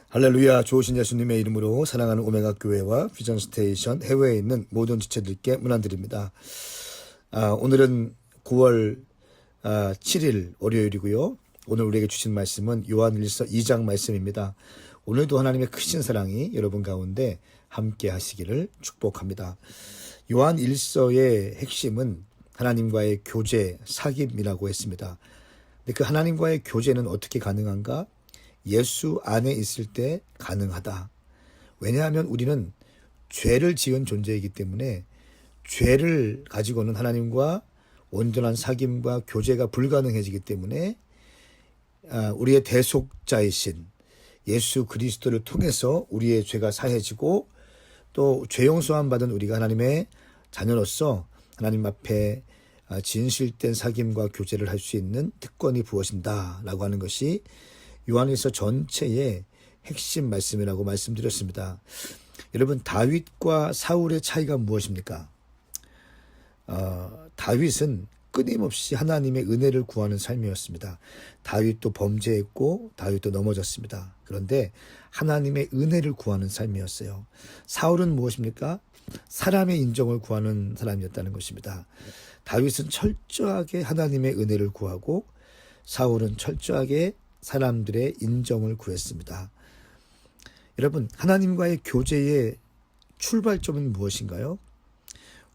할렐루야. 좋으신 예수님의 이름으로 사랑하는 오메가 교회와 비전 스테이션 해외에 있는 모든 지체들께 문안드립니다. 오늘은 9월 7일 월요일이고요. 오늘 우리에게 주신 말씀은 요한일서 2장 말씀입니다. 오늘도 하나님의 크신 사랑이 여러분 가운데 함께 하시기를 축복합니다. 요한일서의 핵심은 하나님과의 교제, 사귐이라고 했습니다. 근데 그 하나님과의 교제는 어떻게 가능한가? 예수 안에 있을 때 가능하다. 왜냐하면 우리는 죄를 지은 존재이기 때문에 죄를 가지고는 하나님과 온전한 사귐과 교제가 불가능해지기 때문에 우리의 대속자이신 예수 그리스도를 통해서 우리의 죄가 사해지고 또 죄 용서함 받은 우리가 하나님의 자녀로서 하나님 앞에 진실된 사귐과 교제를 할 수 있는 특권이 부어진다라고 하는 것이 요한일서 전체의 핵심 말씀이라고 말씀드렸습니다. 여러분, 다윗과 사울의 차이가 무엇입니까? 다윗은 끊임없이 하나님의 은혜를 구하는 삶이었습니다. 다윗도 범죄했고 다윗도 넘어졌습니다. 그런데 하나님의 은혜를 구하는 삶이었어요. 사울은 무엇입니까? 사람의 인정을 구하는 사람이었다는 것입니다. 다윗은 철저하게 하나님의 은혜를 구하고 사울은 철저하게 사람들의 인정을 구했습니다. 여러분, 하나님과의 교제의 출발점은 무엇인가요?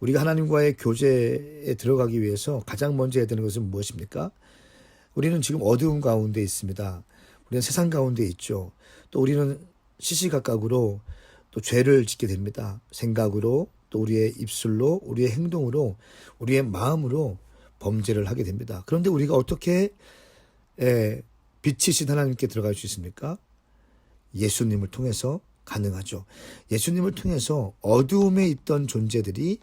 우리가 하나님과의 교제에 들어가기 위해서 가장 먼저 해야 되는 것은 무엇입니까? 우리는 지금 어두운 가운데 있습니다. 우리는 세상 가운데 있죠. 또 우리는 시시각각으로 또 죄를 짓게 됩니다. 생각으로, 또 우리의 입술로, 우리의 행동으로, 우리의 마음으로 범죄를 하게 됩니다. 그런데 우리가 어떻게 빛이신 하나님께 들어갈 수 있습니까? 예수님을 통해서 가능하죠. 예수님을 통해서 어두움에 있던 존재들이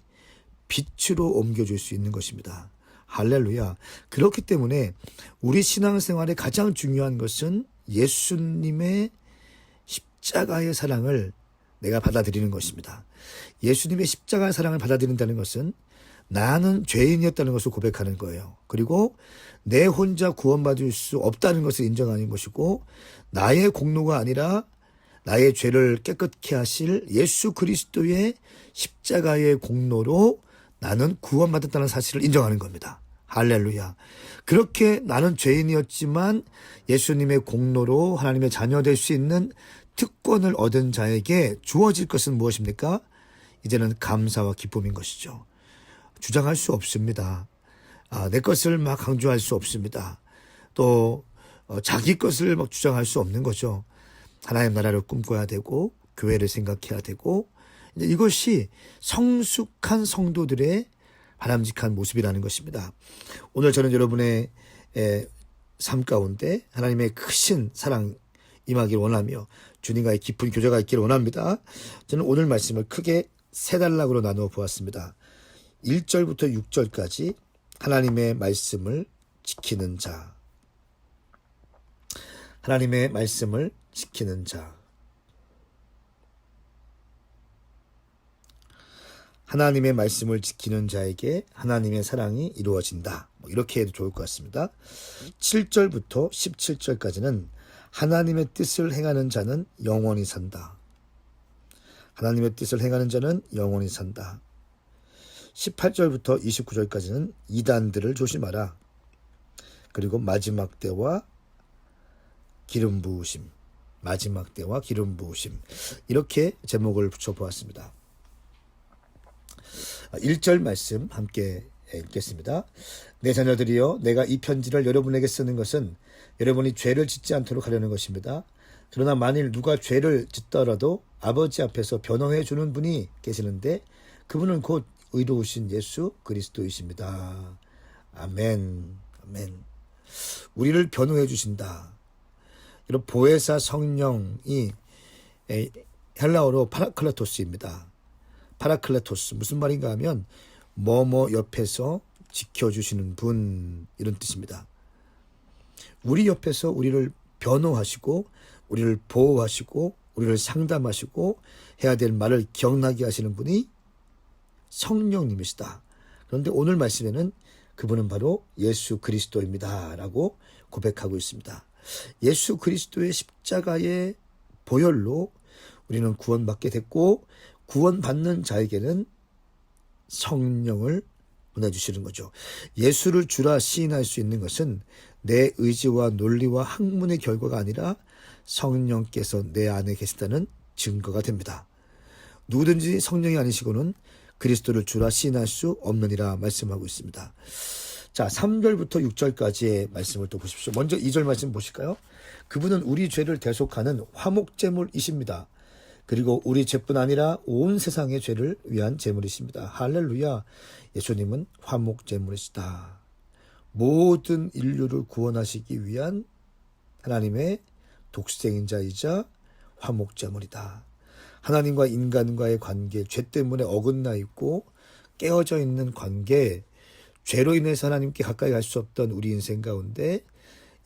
빛으로 옮겨줄 수 있는 것입니다. 할렐루야. 그렇기 때문에 우리 신앙생활에 가장 중요한 것은 예수님의 십자가의 사랑을 내가 받아들이는 것입니다. 예수님의 십자가의 사랑을 받아들인다는 것은 나는 죄인이었다는 것을 고백하는 거예요. 그리고 내 혼자 구원받을 수 없다는 것을 인정하는 것이고, 나의 공로가 아니라 나의 죄를 깨끗게 하실 예수 그리스도의 십자가의 공로로 나는 구원받았다는 사실을 인정하는 겁니다. 할렐루야. 그렇게 나는 죄인이었지만 예수님의 공로로 하나님의 자녀 될 수 있는 특권을 얻은 자에게 주어질 것은 무엇입니까? 이제는 감사와 기쁨인 것이죠. 주장할 수 없습니다. 내 것을 막 강조할 수 없습니다. 또 자기 것을 막 주장할 수 없는 거죠. 하나님 나라를 꿈꿔야 되고 교회를 생각해야 되고, 이것이 성숙한 성도들의 바람직한 모습이라는 것입니다. 오늘 저는 여러분의 삶 가운데 하나님의 크신 사랑 임하기를 원하며 주님과의 깊은 교제가 있기를 원합니다. 저는 오늘 말씀을 크게 세 단락으로 나누어 보았습니다. 1절부터 6절까지 하나님의 말씀을 지키는 자. 하나님의 말씀을 지키는 자. 하나님의 말씀을 지키는 자에게 하나님의 사랑이 이루어진다. 이렇게 해도 좋을 것 같습니다. 7절부터 17절까지는 하나님의 뜻을 행하는 자는 영원히 산다. 하나님의 뜻을 행하는 자는 영원히 산다. 18절부터 29절까지는 이단들을 조심하라. 그리고 마지막 때와 기름 부으심. 마지막 때와 기름 부으심. 이렇게 제목을 붙여보았습니다. 1절 말씀 함께 읽겠습니다. 내 자녀들이여, 내가 이 편지를 여러분에게 쓰는 것은 여러분이 죄를 짓지 않도록 하려는 것입니다. 그러나 만일 누가 죄를 짓더라도 아버지 앞에서 변호해 주는 분이 계시는데 그분은 곧 의로우신 예수 그리스도이십니다. 아멘. 아멘. 우리를 변호해 주신다. 이런 보혜사 성령이 헬라어로 파라클레토스입니다. 파라클레토스 무슨 말인가 하면 뭐뭐 옆에서 지켜주시는 분, 이런 뜻입니다. 우리 옆에서 우리를 변호하시고 우리를 보호하시고 우리를 상담하시고 해야 될 말을 기억나게 하시는 분이 성령님이시다. 그런데 오늘 말씀에는 그분은 바로 예수 그리스도입니다 라고 고백하고 있습니다. 예수 그리스도의 십자가의 보혈로 우리는 구원받게 됐고 구원받는 자에게는 성령을 보내주시는 거죠. 예수를 주라 시인할 수 있는 것은 내 의지와 논리와 학문의 결과가 아니라 성령께서 내 안에 계시다는 증거가 됩니다. 누구든지 성령이 아니시고는 그리스도를 주라 시인할 수 없느니라 말씀하고 있습니다. 자, 3절부터 6절까지의 말씀을 또 보십시오. 먼저 2절 말씀 보실까요? 그분은 우리 죄를 대속하는 화목제물이십니다. 그리고 우리 죄뿐 아니라 온 세상의 죄를 위한 제물이십니다. 할렐루야. 예수님은 화목제물이시다. 모든 인류를 구원하시기 위한 하나님의 독생자이자 화목제물이다. 하나님과 인간과의 관계, 죄 때문에 어긋나 있고 깨어져 있는 관계, 죄로 인해서 하나님께 가까이 갈 수 없던 우리 인생 가운데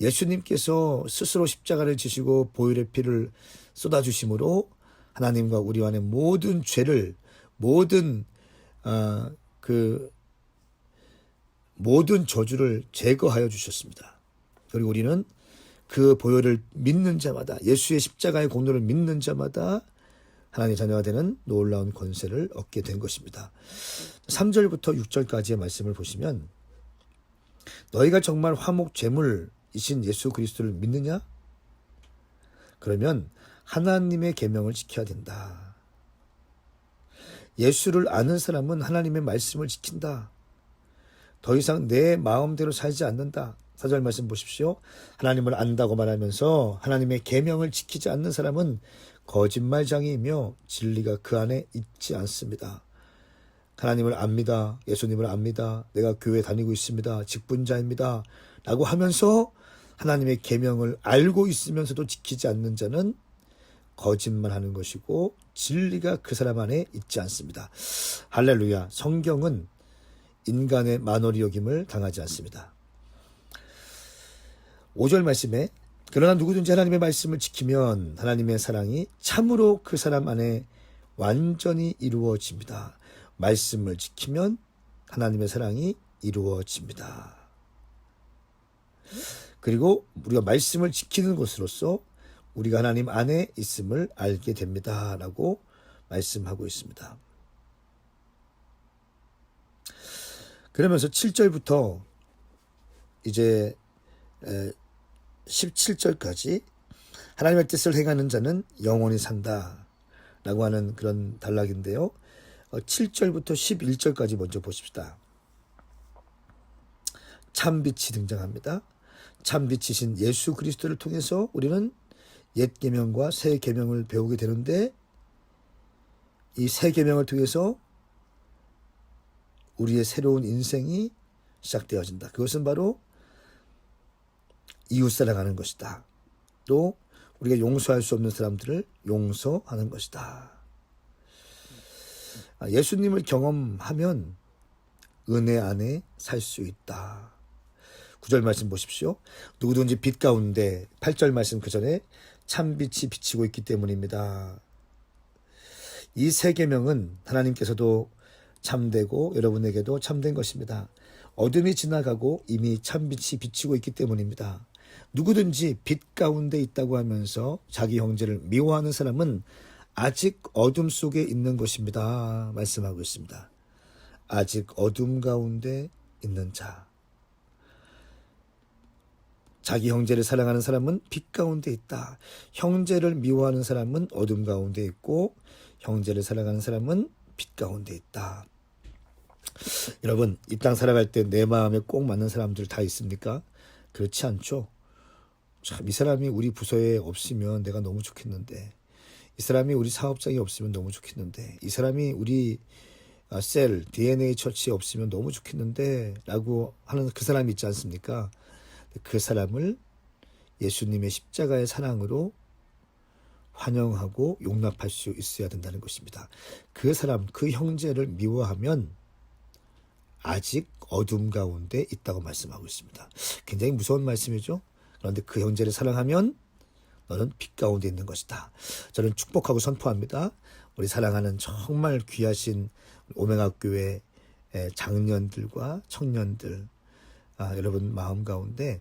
예수님께서 스스로 십자가를 지시고 보혈의 피를 쏟아주심으로 하나님과 우리 안에 모든 죄를, 모든 저주를 제거하여 주셨습니다. 그리고 우리는 그 보혈을 믿는 자마다, 예수의 십자가의 공로를 믿는 자마다 하나님의 자녀가 되는 놀라운 권세를 얻게 된 것입니다. 3절부터 6절까지의 말씀을 보시면 너희가 정말 화목 제물이신 예수 그리스도를 믿느냐? 그러면 하나님의 계명을 지켜야 된다. 예수를 아는 사람은 하나님의 말씀을 지킨다. 더 이상 내 마음대로 살지 않는다. 4절 말씀 보십시오. 하나님을 안다고 말하면서 하나님의 계명을 지키지 않는 사람은 거짓말장이이며 진리가 그 안에 있지 않습니다. 하나님을 압니다. 예수님을 압니다. 내가 교회 다니고 있습니다. 직분자입니다. 라고 하면서 하나님의 계명을 알고 있으면서도 지키지 않는 자는 거짓말하는 것이고 진리가 그 사람 안에 있지 않습니다. 할렐루야. 성경은 인간의 만홀히 여김을 당하지 않습니다. 5절 말씀에 그러나 누구든지 하나님의 말씀을 지키면 하나님의 사랑이 참으로 그 사람 안에 완전히 이루어집니다. 말씀을 지키면 하나님의 사랑이 이루어집니다. 그리고 우리가 말씀을 지키는 것으로서 우리가 하나님 안에 있음을 알게 됩니다. 라고 말씀하고 있습니다. 그러면서 7절부터 이제 17절까지 하나님의 뜻을 행하는 자는 영원히 산다 라고 하는 그런 단락인데요. 7절부터 11절까지 먼저 보십시다. 참빛이 등장합니다. 참빛이신 예수 그리스도를 통해서 우리는 옛 계명과 새 계명을 배우게 되는데 이 새 계명을 통해서 우리의 새로운 인생이 시작되어진다. 그것은 바로 이웃사랑하는 것이다. 또 우리가 용서할 수 없는 사람들을 용서하는 것이다. 예수님을 경험하면 은혜 안에 살 수 있다. 9절 말씀 보십시오. 누구든지 빛 가운데 8절 말씀 그 전에 참빛이 비치고 있기 때문입니다. 이 세 계명은 하나님께서도 참되고 여러분에게도 참된 것입니다. 어둠이 지나가고 이미 참빛이 비치고 있기 때문입니다. 누구든지 빛 가운데 있다고 하면서 자기 형제를 미워하는 사람은 아직 어둠 속에 있는 것입니다. 말씀하고 있습니다. 아직 어둠 가운데 있는 자. 자기 형제를 사랑하는 사람은 빛 가운데 있다. 형제를 미워하는 사람은 어둠 가운데 있고 형제를 사랑하는 사람은 빛 가운데 있다. 여러분, 이 땅 살아갈 때 내 마음에 꼭 맞는 사람들 다 있습니까? 그렇지 않죠. 참, 이 사람이 우리 부서에 없으면 내가 너무 좋겠는데, 이 사람이 우리 사업장에 없으면 너무 좋겠는데, 이 사람이 우리 셀, DNA 처치에 없으면 너무 좋겠는데 라고 하는 그 사람이 있지 않습니까? 그 사람을 예수님의 십자가의 사랑으로 환영하고 용납할 수 있어야 된다는 것입니다. 그 사람, 그 형제를 미워하면 아직 어둠 가운데 있다고 말씀하고 있습니다. 굉장히 무서운 말씀이죠. 그런데 그 형제를 사랑하면 너는 빛 가운데 있는 것이다. 저는 축복하고 선포합니다. 우리 사랑하는 정말 귀하신 오메가 교회 장년들과 청년들, 여러분 마음 가운데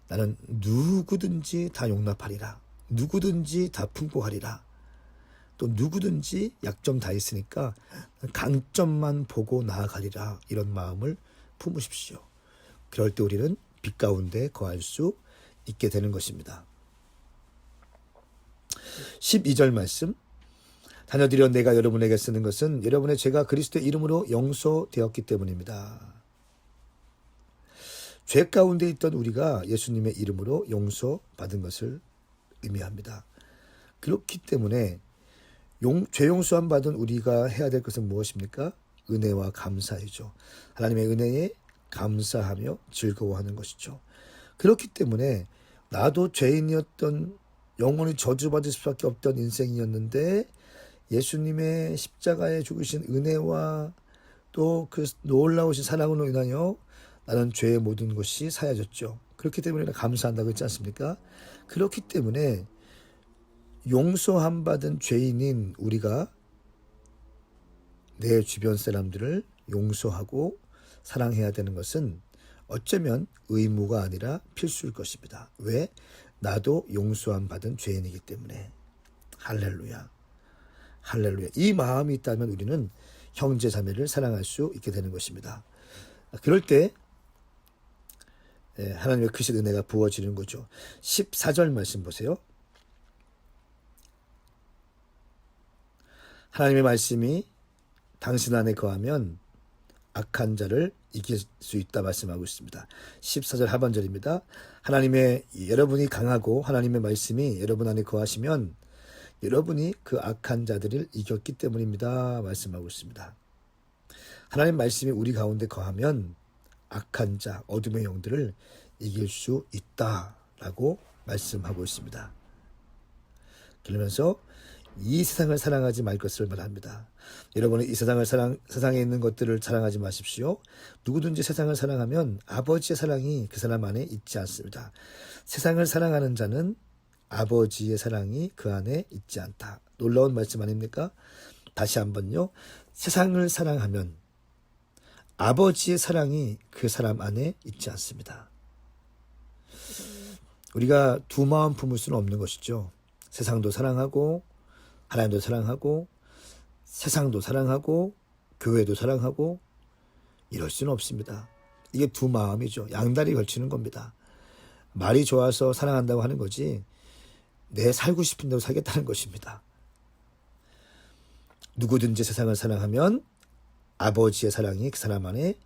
나는 누구든지 다 용납하리라. 누구든지 다 풍부하리라. 또 누구든지 약점 다 있으니까 강점만 보고 나아가리라. 이런 마음을 품으십시오. 그럴 때 우리는 빛 가운데 거할 수 있게 되는 것입니다. 12절 말씀. 자녀들이여 내가 여러분에게 쓰는 것은 여러분의 죄가 그리스도의 이름으로 용서되었기 때문입니다. 죄 가운데 있던 우리가 예수님의 이름으로 용서받은 것을 의미합니다. 그렇기 때문에 죄 용서함 받은 우리가 해야 될 것은 무엇입니까? 은혜와 감사이죠. 하나님의 은혜에 감사하며 즐거워하는 것이죠. 그렇기 때문에 나도 죄인이었던, 영원히 저주받을 수밖에 없던 인생이었는데 예수님의 십자가에 죽으신 은혜와 또 그 놀라우신 사랑으로 인하여 나는 죄의 모든 것이 사해졌죠. 그렇기 때문에 감사한다고 했지 않습니까? 그렇기 때문에 용서함 받은 죄인인 우리가 내 주변 사람들을 용서하고 사랑해야 되는 것은 어쩌면 의무가 아니라 필수일 것입니다. 왜? 나도 용서함 받은 죄인이기 때문에. 할렐루야. 할렐루야. 이 마음이 있다면 우리는 형제 자매를 사랑할 수 있게 되는 것입니다. 그럴 때 하나님의 크신 은혜가 부어지는 거죠. 14절 말씀 보세요. 하나님의 말씀이 당신 안에 거하면 악한 자를 이길 수 있다 말씀하고 있습니다. 14절 하반절입니다. 여러분이 강하고 하나님의 말씀이 여러분 안에 거하시면 여러분이 그 악한 자들을 이겼기 때문입니다 말씀하고 있습니다. 하나님 말씀이 우리 가운데 거하면 악한 자, 어둠의 영들을 이길 수 있다라고 말씀하고 있습니다. 그러면서 이 세상을 사랑하지 말 것을 말합니다. 여러분은 이 세상에 있는 것들을 사랑하지 마십시오. 누구든지 세상을 사랑하면 아버지의 사랑이 그 사람 안에 있지 않습니다. 세상을 사랑하는 자는 아버지의 사랑이 그 안에 있지 않다. 놀라운 말씀 아닙니까? 다시 한번요. 세상을 사랑하면 아버지의 사랑이 그 사람 안에 있지 않습니다. 우리가 두 마음 품을 수는 없는 것이죠. 세상도 사랑하고 하나님도 사랑하고 세상도 사랑하고 교회도 사랑하고 이럴 수는 없습니다. 이게 두 마음이죠. 양다리 걸치는 겁니다. 말이 좋아서 사랑한다고 하는 거지 내 살고 싶은 대로 살겠다는 것입니다. 누구든지 세상을 사랑하면 아버지의 사랑이 그 사람 안에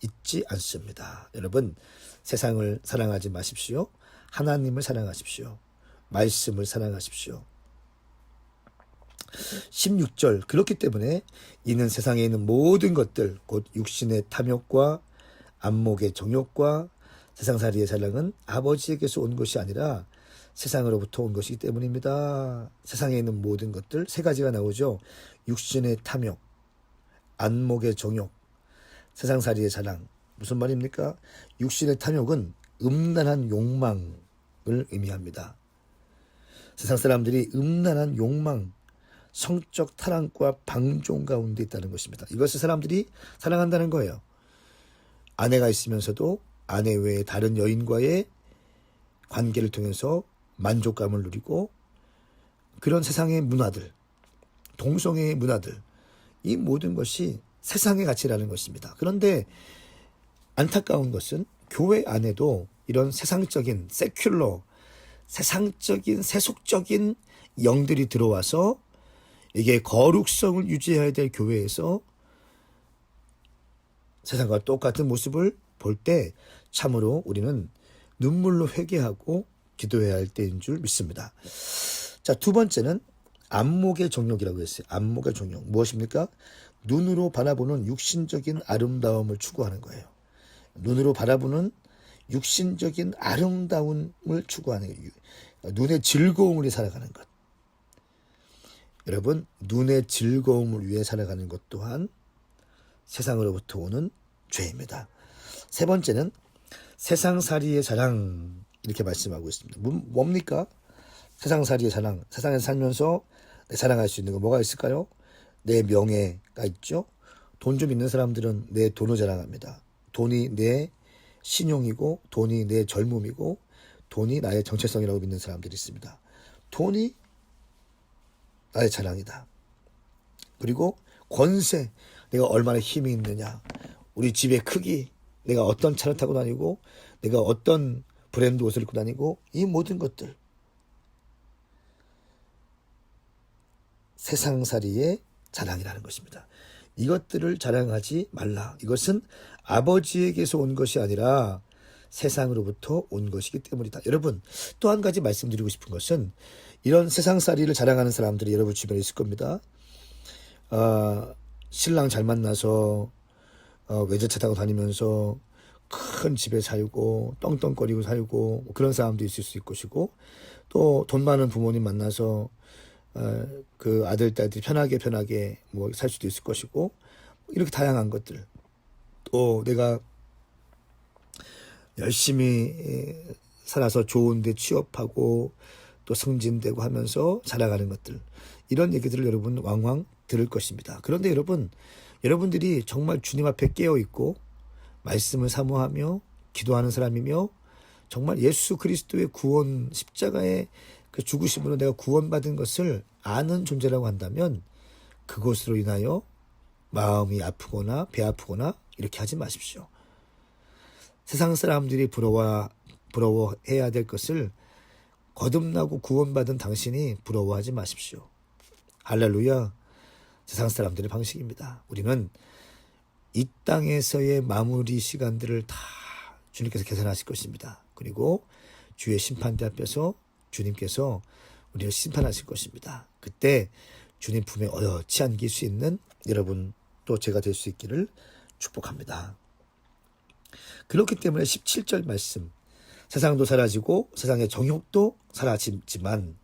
있지 않습니다. 여러분, 세상을 사랑하지 마십시오. 하나님을 사랑하십시오. 말씀을 사랑하십시오. 16절. 그렇기 때문에 이는 세상에 있는 모든 것들 곧 육신의 탐욕과 안목의 정욕과 세상살이의 사랑은 아버지에게서 온 것이 아니라 세상으로부터 온 것이기 때문입니다. 세상에 있는 모든 것들 세 가지가 나오죠. 육신의 탐욕, 안목의 정욕, 세상살이의 사랑. 무슨 말입니까? 육신의 탐욕은 음란한 욕망을 의미합니다. 세상 사람들이 음란한 욕망, 성적 타락과 방종 가운데 있다는 것입니다. 이것을 사람들이 사랑한다는 거예요. 아내가 있으면서도 아내 외에 다른 여인과의 관계를 통해서 만족감을 누리고 그런 세상의 문화들, 동성애의 문화들, 이 모든 것이 세상의 가치라는 것입니다. 그런데 안타까운 것은 교회 안에도 이런 세상적인 세큘러, 세상적인 세속적인 영들이 들어와서 이게 거룩성을 유지해야 될 교회에서 세상과 똑같은 모습을 볼 때 참으로 우리는 눈물로 회개하고 기도해야 할 때인 줄 믿습니다. 자, 두 번째는 안목의 정욕이라고 했어요. 안목의 정욕. 무엇입니까? 눈으로 바라보는 육신적인 아름다움을 추구하는 거예요. 눈으로 바라보는 육신적인 아름다움을 추구하는 거예요. 눈의 즐거움을 위해 살아가는 것. 여러분, 눈의 즐거움을 위해 살아가는 것 또한 세상으로부터 오는 죄입니다. 세 번째는 세상살이의 자랑, 이렇게 말씀하고 있습니다. 뭡니까? 세상살이의 자랑. 세상에서 살면서 내 자랑할 수 있는 거 뭐가 있을까요? 내 명예가 있죠. 돈 좀 있는 사람들은 내 돈을 자랑합니다. 돈이 내 신용이고 돈이 내 젊음이고 돈이 나의 정체성이라고 믿는 사람들이 있습니다. 돈이 나의 자랑이다. 그리고 권세, 내가 얼마나 힘이 있느냐, 우리 집의 크기, 내가 어떤 차를 타고 다니고, 내가 어떤 브랜드 옷을 입고 다니고, 이 모든 것들 세상살이의 자랑이라는 것입니다. 이것들을 자랑하지 말라. 이것은 아버지에게서 온 것이 아니라 세상으로부터 온 것이기 때문이다. 여러분, 또 한 가지 말씀드리고 싶은 것은 이런 세상살이를 자랑하는 사람들이 여러분 주변에 있을 겁니다. 신랑 잘 만나서 외제차 타고 다니면서 큰 집에 살고 떵떵거리고 살고 그런 사람도 있을 수 있을 것이고, 또 돈 많은 부모님 만나서 그 아들 딸들이 편하게 뭐 살 수도 있을 것이고, 이렇게 다양한 것들, 또 내가 열심히 살아서 좋은 데 취업하고 또 승진되고 하면서 자라가는 것들, 이런 얘기들을 여러분 왕왕 들을 것입니다. 그런데 여러분들이 정말 주님 앞에 깨어있고 말씀을 사모하며 기도하는 사람이며 정말 예수 그리스도의 구원, 십자가의 그 죽으심으로 내가 구원받은 것을 아는 존재라고 한다면 그것으로 인하여 마음이 아프거나 배 아프거나 이렇게 하지 마십시오. 세상 사람들이 부러워해야 될 것을 거듭나고 구원받은 당신이 부러워하지 마십시오. 할렐루야. 세상 사람들의 방식입니다. 우리는 이 땅에서의 마무리 시간들을 다 주님께서 계산하실 것입니다. 그리고 주의 심판대 앞에서 주님께서 우리를 심판하실 것입니다. 그때 주님 품에 어여치 안길 수 있는 여러분, 또 제가 될 수 있기를 축복합니다. 그렇기 때문에 17절 말씀, 세상도 사라지고 세상의 정욕도 사라지지만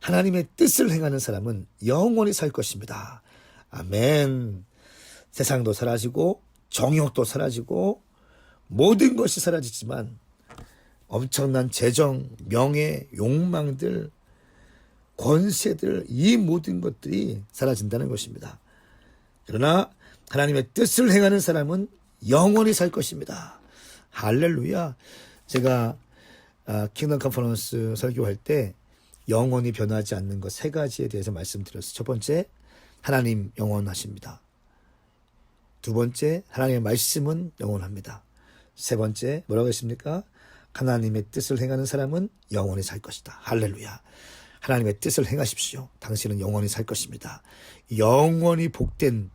하나님의 뜻을 행하는 사람은 영원히 살 것입니다. 아멘. 세상도 사라지고 정욕도 사라지고 모든 것이 사라지지만 엄청난 재정, 명예, 욕망들, 권세들, 이 모든 것들이 사라진다는 것입니다. 그러나 하나님의 뜻을 행하는 사람은 영원히 살 것입니다. 할렐루야. 제가 킹덤 컨퍼런스 설교할 때 영원히 변하지 않는 것 세 가지에 대해서 말씀드렸어요. 첫 번째, 하나님 영원하십니다. 두 번째, 하나님의 말씀은 영원합니다. 세 번째, 뭐라고 했습니까? 하나님의 뜻을 행하는 사람은 영원히 살 것이다. 할렐루야. 하나님의 뜻을 행하십시오. 당신은 영원히 살 것입니다. 영원히 복된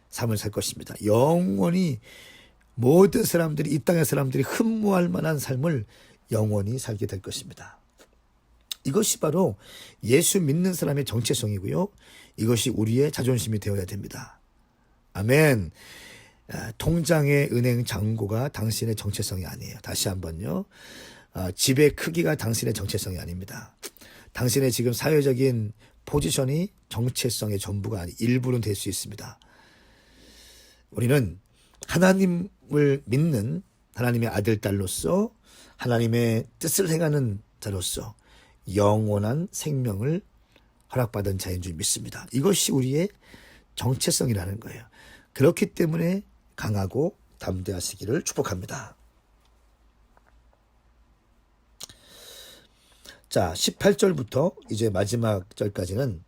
삶을 살 것입니다. 영원히 모든 사람들이, 이 땅의 사람들이 흠모할 만한 삶을 영원히 살게 될 것입니다. 이것이 바로 예수 믿는 사람의 정체성이고요. 이것이 우리의 자존심이 되어야 됩니다. 아멘. 통장의 은행 잔고가 당신의 정체성이 아니에요. 다시 한번요. 집의 크기가 당신의 정체성이 아닙니다. 당신의 지금 사회적인 포지션이 정체성의 전부가 아니, 일부는 될 수 있습니다. 우리는 하나님을 믿는 하나님의 아들, 딸로서 하나님의 뜻을 행하는 자로서 영원한 생명을 허락받은 자인 줄 믿습니다. 이것이 우리의 정체성이라는 거예요. 그렇기 때문에 강하고 담대하시기를 축복합니다. 자, 18절부터 이제 마지막 절까지는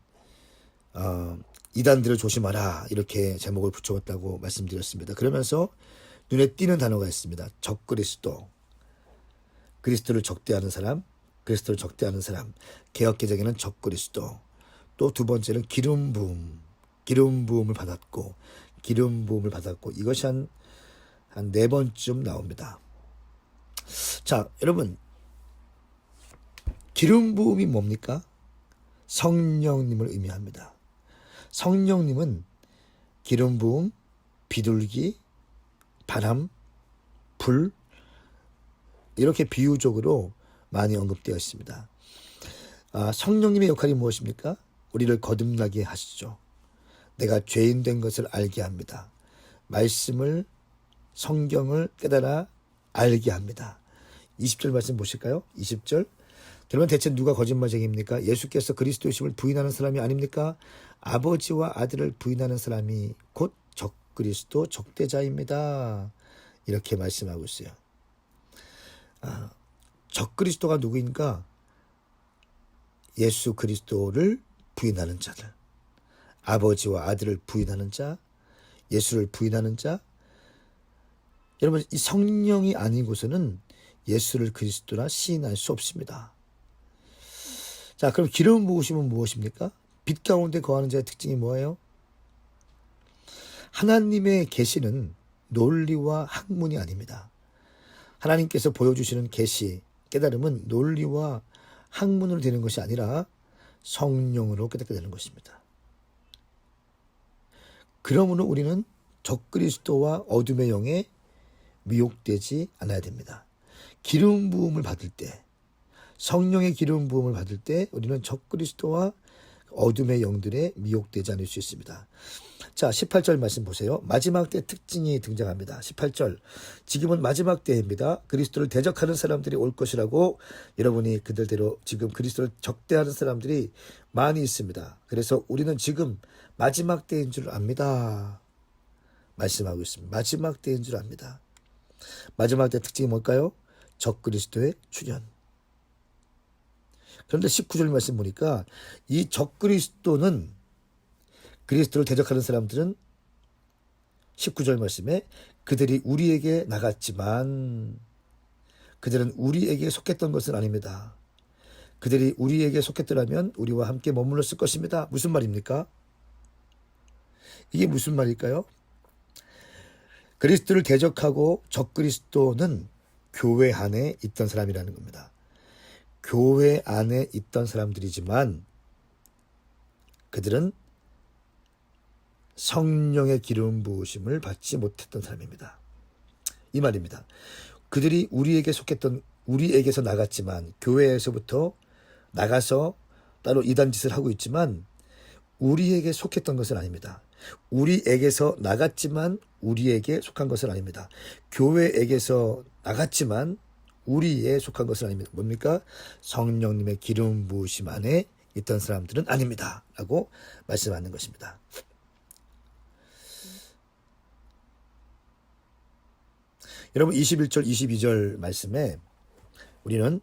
이단들을 조심하라, 이렇게 제목을 붙여왔다고 말씀드렸습니다. 그러면서 눈에 띄는 단어가 있습니다. 적그리스도, 그리스도를 적대하는 사람, 그리스도를 적대하는 사람. 개역개정에는 적그리스도. 또 두 번째는 기름 부음을 받았고, 이것이 한 4번쯤 나옵니다. 자, 여러분, 기름 부음이 뭡니까? 성령님을 의미합니다. 성령님은 기름 부음, 비둘기, 바람, 불, 이렇게 비유적으로 많이 언급되어 있습니다. 성령님의 역할이 무엇입니까? 우리를 거듭나게 하시죠. 내가 죄인 된 것을 알게 합니다. 말씀을, 성경을 깨달아 알게 합니다. 20절 말씀 보실까요? 20절. 그러면 대체 누가 거짓말쟁이입니까? 예수께서 그리스도이심을 부인하는 사람이 아닙니까? 아버지와 아들을 부인하는 사람이 곧 적그리스도, 적대자입니다. 이렇게 말씀하고 있어요. 적그리스도가 누구인가? 예수 그리스도를 부인하는 자들, 아버지와 아들을 부인하는 자, 예수를 부인하는 자. 여러분, 이 성령이 아니고서는 예수를 그리스도라 시인할 수 없습니다. 자, 그럼 기름 부으심은 무엇입니까? 빛 가운데 거하는 자의 특징이 뭐예요? 하나님의 계시는 논리와 학문이 아닙니다. 하나님께서 보여주시는 계시, 깨달음은 논리와 학문으로 되는 것이 아니라 성령으로 깨닫게 되는 것입니다. 그러므로 우리는 적그리스도와 어둠의 영에 미혹되지 않아야 됩니다. 기름 부음을 받을 때, 성령의 기름 부음을 받을 때 우리는 적그리스도와 어둠의 영들에 미혹되지 않을 수 있습니다. 자, 18절 말씀 보세요. 마지막 때 특징이 등장합니다. 18절. 지금은 마지막 때입니다. 그리스도를 대적하는 사람들이 올 것이라고 여러분이 그들대로 지금 그리스도를 적대하는 사람들이 많이 있습니다. 그래서 우리는 지금 마지막 때인 줄 압니다. 말씀하고 있습니다. 마지막 때인 줄 압니다. 마지막 때 특징이 뭘까요? 적그리스도의 출현. 그런데 19절 말씀 보니까 이 적그리스도는 그리스도를 대적하는 사람들은 19절 말씀에 그들이 우리에게 나갔지만 그들은 우리에게 속했던 것은 아닙니다. 그들이 우리에게 속했더라면 우리와 함께 머물렀을 것입니다. 무슨 말입니까? 이게 무슨 말일까요? 그리스도를 대적하고 적그리스도는 교회 안에 있던 사람이라는 겁니다. 교회 안에 있던 사람들이지만 그들은 성령의 기름 부으심을 받지 못했던 사람입니다. 이 말입니다. 그들이 우리에게 속했던, 우리에게서 나갔지만, 교회에서부터 나가서 따로 이단 짓을 하고 있지만 우리에게 속했던 것은 아닙니다. 우리에게서 나갔지만 우리에게 속한 것은 아닙니다. 교회에게서 나갔지만 우리에 속한 것은 아닙니다. 뭡니까? 성령님의 기름 부으심 안에 있던 사람들은 아닙니다. 라고 말씀하는 것입니다. 여러분 21절 22절 말씀에 우리는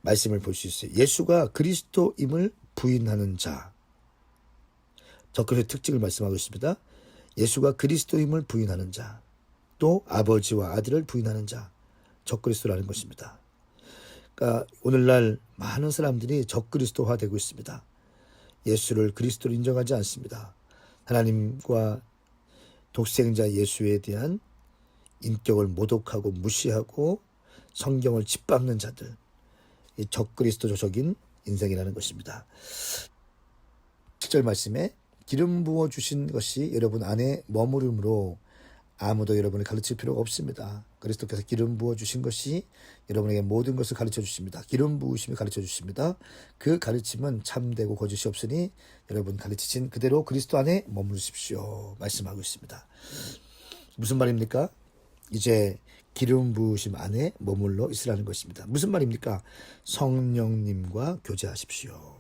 말씀을 볼 수 있어요. 예수가 그리스도임을 부인하는 자. 적그리스도의 특징을 말씀하고 있습니다. 예수가 그리스도임을 부인하는 자. 또 아버지와 아들을 부인하는 자. 적그리스도라는 것입니다. 그러니까 오늘날 많은 사람들이 적그리스도화되고 있습니다. 예수를 그리스도로 인정하지 않습니다. 하나님과 독생자 예수에 대한 인격을 모독하고 무시하고 성경을 짓밟는 자들, 이 적그리스도적인 인생이라는 것입니다. 7절 말씀에 기름 부어 주신 것이 여러분 안에 머무름으로 아무도 여러분을 가르칠 필요가 없습니다. 그리스도께서 기름 부어 주신 것이 여러분에게 모든 것을 가르쳐 주십니다. 기름 부으심이 가르쳐 주십니다. 그 가르침은 참되고 거짓이 없으니 여러분 가르치신 그대로 그리스도 안에 머무르십시오. 말씀하고 있습니다. 무슨 말입니까? 이제 기름 부으심 안에 머물러 있으라는 것입니다. 무슨 말입니까? 성령님과 교제하십시오.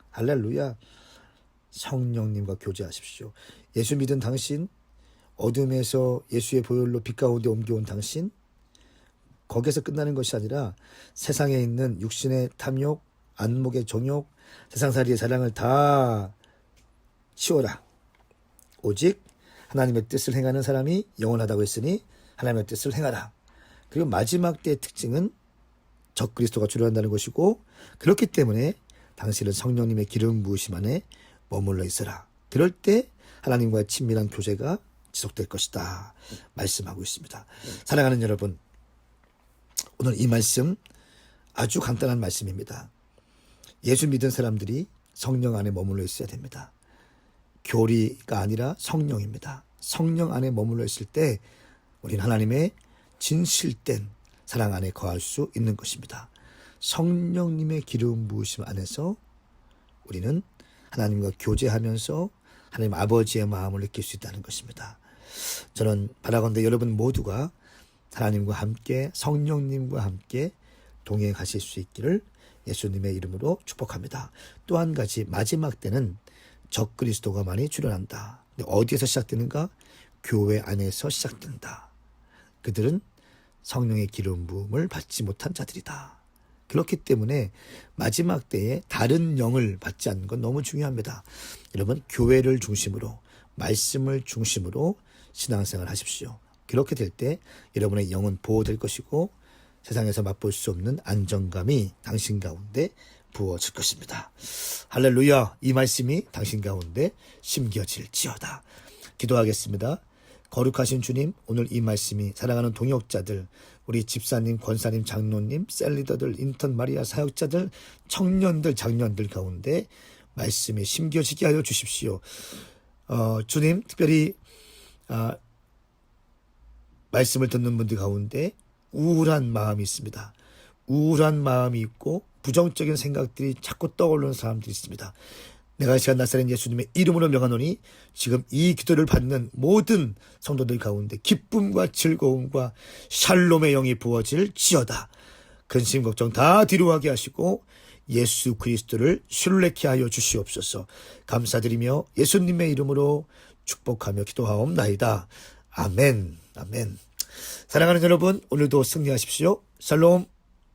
할렐루야. 성령님과 교제하십시오. 예수 믿은 당신, 어둠에서 예수의 보혈로 빛 가운데 옮겨온 당신, 거기에서 끝나는 것이 아니라 세상에 있는 육신의 탐욕, 안목의 정욕, 세상살이의 사랑을 다 치워라. 오직 하나님의 뜻을 행하는 사람이 영원하다고 했으니 하나님의 뜻을 행하라. 그리고 마지막 때의 특징은 적그리스도가 주려한다는 것이고, 그렇기 때문에 당신은 성령님의 기름 부으심 안에 머물러 있어라. 그럴 때 하나님과의 친밀한 교제가 지속될 것이다. 말씀하고 있습니다. 사랑하는 여러분, 오늘 이 말씀 아주 간단한 말씀입니다. 예수 믿은 사람들이 성령 안에 머물러 있어야 됩니다. 교리가 아니라 성령입니다. 성령 안에 머물러 있을 때 우리는 하나님의 진실된 사랑 안에 거할 수 있는 것입니다. 성령님의 기름 부으심 안에서 우리는 하나님과 교제하면서 하나님 아버지의 마음을 느낄 수 있다는 것입니다. 저는 바라건대 여러분 모두가 하나님과 함께 성령님과 함께 동행하실 수 있기를 예수님의 이름으로 축복합니다. 또 한 가지, 마지막 때는 적그리스도가 많이 출현한다. 어디에서 시작되는가? 교회 안에서 시작된다. 그들은 성령의 기름 부음을 받지 못한 자들이다. 그렇기 때문에 마지막 때에 다른 영을 받지 않는 건 너무 중요합니다. 여러분, 교회를 중심으로, 말씀을 중심으로 신앙생활 하십시오. 그렇게 될 때 여러분의 영은 보호될 것이고 세상에서 맛볼 수 없는 안정감이 당신 가운데 부어질 것입니다. 할렐루야. 이 말씀이 당신 가운데 심겨질지어다. 기도하겠습니다. 거룩하신 주님, 오늘 이 말씀이 사랑하는 동역자들, 우리 집사님, 권사님, 장로님, 셀리더들, 인턴 마리아 사역자들, 청년들, 장년들 가운데 말씀이 심겨지게 하여 주십시오. 주님, 특별히 말씀을 듣는 분들 가운데 우울한 마음이 있습니다. 우울한 마음이 있고 부정적인 생각들이 자꾸 떠오르는 사람들이 있습니다. 내가 이 시간 나사렛 예수님의 이름으로 명하노니 지금 이 기도를 받는 모든 성도들 가운데 기쁨과 즐거움과 샬롬의 영이 부어질지어다. 근심 걱정 다 뒤로하게 하시고 예수 그리스도를 신뢰케 하여 주시옵소서. 감사드리며 예수님의 이름으로 축복하며 기도하옵나이다. 아멘. 아멘. 사랑하는 여러분, 오늘도 승리하십시오. 샬롬.